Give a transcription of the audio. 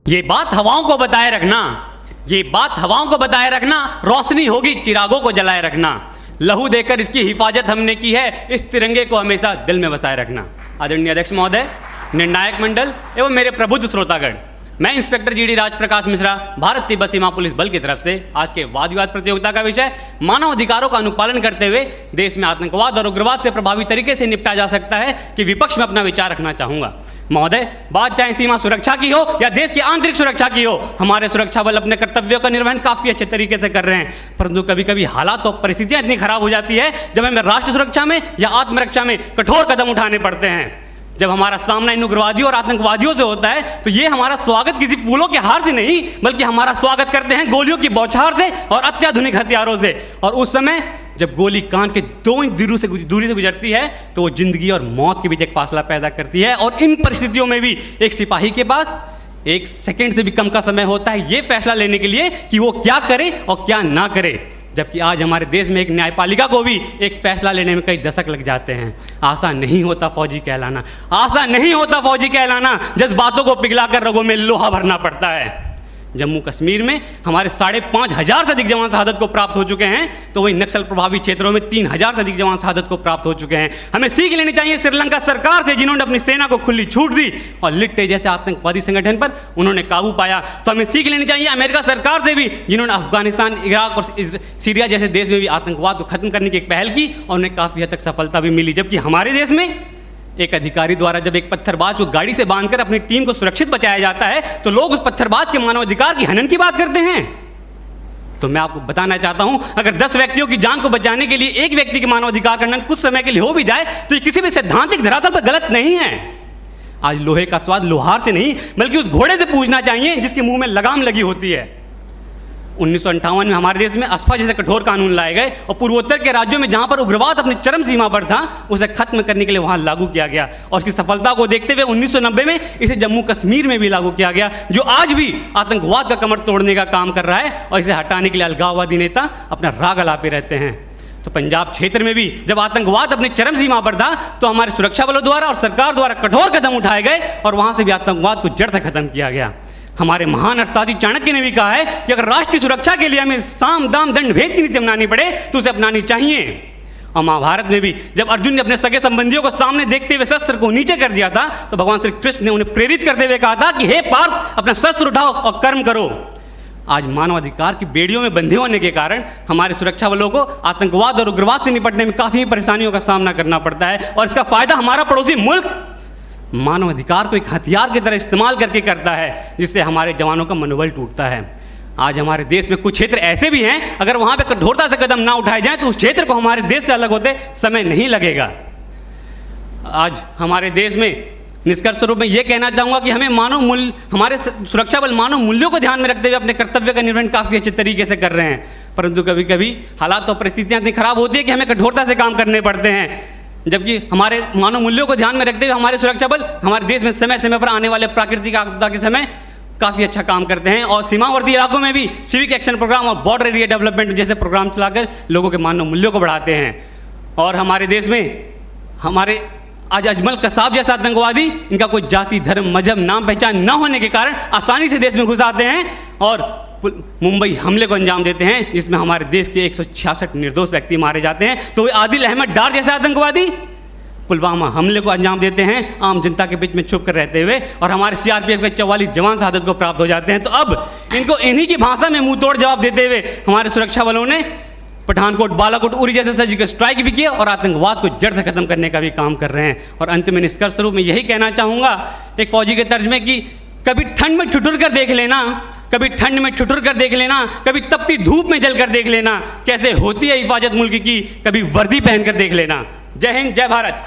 ये बात हवाओं को बताए रखना, ये बात हवाओं को बताए रखना, रोशनी होगी चिरागों को जलाए रखना। लहू देकर इसकी हिफाजत हमने की है, इस तिरंगे को हमेशा दिल में बसाए रखना। आदरणीय अध्यक्ष महोदय, निर्णायक मंडल एवं मेरे प्रबुद्ध श्रोतागण, मैं इंस्पेक्टर जीडी राजप्रकाश मिश्रा, भारत तिब्बत सीमा पुलिस बल की तरफ से आज के वाद विवाद प्रतियोगिता का विषय मानव अधिकारों का अनुपालन करते हुए देश में आतंकवाद और उग्रवाद से प्रभावी तरीके से निपटा जा सकता है कि विपक्ष में अपना विचार रखना चाहूंगा। महोदय, बात चाहे सीमा सुरक्षा की हो या देश की आंतरिक सुरक्षा की हो, हमारे सुरक्षा बल अपने कर्तव्यों का निर्वहन काफी अच्छे तरीके से कर रहे हैं, परंतु कभी कभी हालात और परिस्थितियां इतनी खराब हो जाती है जब हमें राष्ट्र सुरक्षा में या आत्मरक्षा में कठोर कदम उठाने पड़ते हैं। जब हमारा सामना इन उग्रवादियों और आतंकवादियों से होता है तो ये हमारा स्वागत किसी फूलों के हार से नहीं, बल्कि हमारा स्वागत करते हैं गोलियों की बौछार से और अत्याधुनिक हथियारों से। और उस समय जब गोली कान के 2 इंच दूरी से गुजरती है तो वो जिंदगी और मौत के बीच एक फासला पैदा करती है। और इन परिस्थितियों में भी एक सिपाही के पास 1 सेकंड से भी कम का समय होता है ये फैसला लेने के लिए कि वो क्या करे और क्या ना करे। जबकि आज हमारे देश में एक न्यायपालिका को भी एक फैसला लेने में कई दशक लग जाते हैं। आसान नहीं होता फौजी कहलाना, आसान नहीं होता फौजी कहलाना, जज्बातों को पिघलाकर रगों में लोहा भरना पड़ता है। जम्मू कश्मीर में हमारे 5,500 से अधिक जवान शहादत को प्राप्त हो चुके हैं, तो वहीं नक्सल प्रभावित क्षेत्रों में 3,000 से अधिक जवान शहादत को प्राप्त हो चुके हैं। हमें सीख लेनी चाहिए श्रीलंका सरकार से, जिन्होंने अपनी सेना को खुली छूट दी और लिट्टे जैसे आतंकवादी संगठन पर उन्होंने काबू पाया। तो हमें सीख लेनी चाहिए अमेरिका सरकार से भी, जिन्होंने अफगानिस्तान, इराक और सीरिया जैसे देश में भी आतंकवाद को खत्म करने की एक पहल की और उन्हें काफ़ी हद तक सफलता भी मिली। जबकि हमारे देश में एक अधिकारी द्वारा जब एक पत्थरबाज को गाड़ी से बांधकर अपनी टीम को सुरक्षित बचाया जाता है तो लोग उस पत्थरबाज के मानवाधिकार की हनन की बात करते हैं। तो मैं आपको बताना चाहता हूं, अगर 10 व्यक्तियों की जान को बचाने के लिए एक व्यक्ति के मानवाधिकार का हनन कुछ समय के लिए हो भी जाए तो ये किसी भी सैद्धांतिक धरातल पर गलत नहीं है। आज लोहे का स्वाद लोहार से नहीं बल्कि उस घोड़े से पूछना चाहिए जिसके मुंह में लगाम लगी होती है। 1958 में हमारे देश में अस्फा जैसे कठोर कानून लाए गए और पूर्वोत्तर के राज्यों में जहां पर उग्रवाद अपनी चरम सीमा पर था उसे खत्म करने के लिए वहां लागू किया गया। और उसकी सफलता को देखते हुए 1990 में इसे जम्मू कश्मीर में भी लागू किया गया, जो आज भी आतंकवाद का कमर तोड़ने का काम कर रहा है और इसे हटाने के लिए अलगाववादी नेता अपना राग अलापे रहते हैं। तो पंजाब क्षेत्र में भी जब आतंकवाद अपनी चरम सीमा पर था तो हमारे सुरक्षा बलों द्वारा और सरकार द्वारा कठोर कदम उठाए गए और वहां से भी आतंकवाद को जड़ से खत्म किया गया। हमारे महान अर्थशास्त्री चाणक्य ने भी कहा है कि अगर राष्ट्र की सुरक्षा के लिए हमें साम दाम दंड भेद की नीति अपनानी पड़े तो उसे अपनानी चाहिए। और महाभारत में भी जब अर्जुन ने अपने सगे संबंधियों को सामने देखते हुए शस्त्र को नीचे कर दिया था तो भगवान श्री कृष्ण ने उन्हें प्रेरित करते हुए कहा था कि हे पार्थ, अपना शस्त्र उठाओ और कर्म करो। आज मानवाधिकार की बेड़ियों में बंधे होने के कारण हमारे सुरक्षा बलों को आतंकवाद और उग्रवाद से निपटने में काफ़ी परेशानियों का सामना करना पड़ता है और इसका फायदा हमारा पड़ोसी मुल्क मानव अधिकार को एक हथियार की तरह इस्तेमाल करके करता है, जिससे हमारे जवानों का मनोबल टूटता है। आज हमारे देश में कुछ क्षेत्र ऐसे भी हैं, अगर वहां पे कठोरता से कदम ना उठाए जाएं तो उस क्षेत्र को हमारे देश से अलग होते समय नहीं लगेगा। आज हमारे देश में निष्कर्ष स्वरूप मैं ये कहना चाहूँगा कि हमें मानव मूल्य, हमारे सुरक्षा बल मानव मूल्यों को ध्यान में रखते हुए अपने कर्तव्य का निर्वहन काफ़ी अच्छे तरीके से कर रहे हैं, परंतु कभी कभी हालात और परिस्थितियाँ इतनी खराब होती है कि हमें कठोरता से काम करने पड़ते हैं। जबकि हमारे मानव मूल्यों को ध्यान में रखते हुए हमारे सुरक्षा बल हमारे देश में समय समय पर आने वाले प्राकृतिक आपदा के समय काफ़ी अच्छा काम करते हैं और सीमावर्ती इलाकों में भी सिविक एक्शन प्रोग्राम और बॉर्डर एरिया डेवलपमेंट जैसे प्रोग्राम चलाकर लोगों के मानव मूल्यों को बढ़ाते हैं। और हमारे देश में हमारे आज अजमल कसाब जैसा आतंकवादी, इनका कोई जाति धर्म मजहब नाम पहचान न होने के कारण आसानी से देश में घुस आते हैं और मुंबई हमले को अंजाम देते हैं जिसमें हमारे देश के 166 निर्दोष व्यक्ति मारे जाते हैं। तो वे आदिल अहमद डार जैसे आतंकवादी पुलवामा हमले को अंजाम देते हैं आम जनता के बीच में छुप कर रहते हुए और हमारे सीआरपीएफ के 44 जवान शहादत को प्राप्त हो जाते हैं। तो अब इनको इन्हीं की भाषा में मुंह तोड़ जवाब देते हुए हमारे सुरक्षा बलों ने पठानकोट, बालाकोट, उरी जैसे सर्जिकल स्ट्राइक भी किया और आतंकवाद को जड़ से खत्म करने का भी काम कर रहे हैं। और अंत में निष्कर्ष स्वरूप मैं यही कहना चाहूँगा एक फौजी के तर्ज में कि कभी ठंड में ठिठुर कर देख लेना, कभी ठंड में ठिठुर कर देख लेना, कभी तपती धूप में जल कर देख लेना कैसे होती है हिफाजत मुल्क की, कभी वर्दी पहन कर देख लेना। जय हिंद, जय भारत।